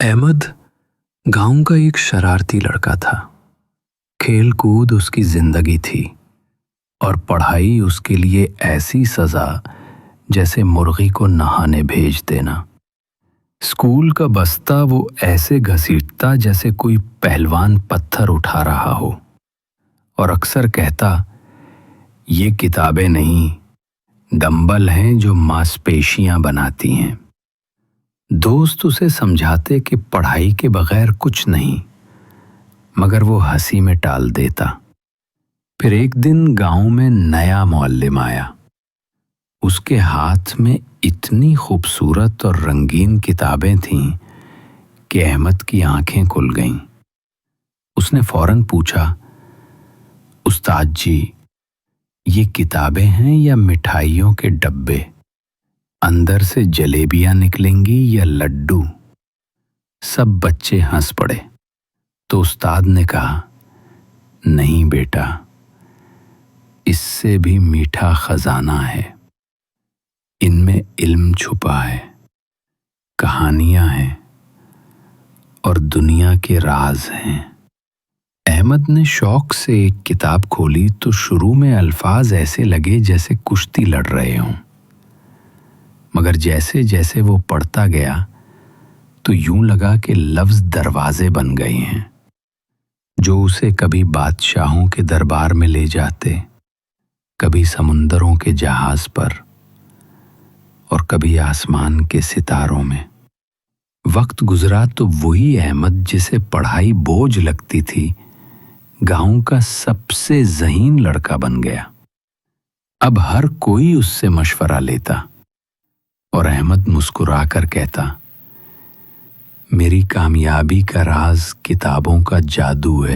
अहमद गांव का एक शरारती लड़का था। खेल कूद उसकी जिंदगी थी और पढ़ाई उसके लिए ऐसी सजा जैसे मुर्गी को नहाने भेज देना। स्कूल का बस्ता वो ऐसे घसीटता जैसे कोई पहलवान पत्थर उठा रहा हो, और अक्सर कहता, ये किताबें नहीं, डंबल हैं जो मांसपेशियां बनाती हैं। दोस्त उसे समझाते कि पढ़ाई के बगैर कुछ नहीं, मगर वो हंसी में टाल देता। फिर एक दिन गांव में नया मुअल्लिम आया। उसके हाथ में इतनी खूबसूरत और रंगीन किताबें थीं कि अहमद की आंखें खुल गईं। उसने फौरन पूछा, उस्ताद जी, ये किताबें हैं या मिठाइयों के डब्बे? अंदर से जलेबियां निकलेंगी या लड्डू? सब बच्चे हंस पड़े। तो उस्ताद ने कहा, नहीं बेटा, इससे भी मीठा खजाना है। इनमें इल्म छुपा है, कहानियां हैं और दुनिया के राज हैं। अहमद ने शौक से एक किताब खोली तो शुरू में अल्फाज ऐसे लगे जैसे कुश्ती लड़ रहे हों, मगर जैसे जैसे वो पढ़ता गया तो यूं लगा कि लफ्ज दरवाजे बन गए हैं जो उसे कभी बादशाहों के दरबार में ले जाते, कभी समुंदरों के जहाज पर और कभी आसमान के सितारों में। वक्त गुजरा तो वही अहमद जिसे पढ़ाई बोझ लगती थी, गांव का सबसे ज़हीन लड़का बन गया। अब हर कोई उससे मशवरा लेता और अहमद मुस्कुरा कर कहता, मेरी कामयाबी का राज किताबों का जादू है।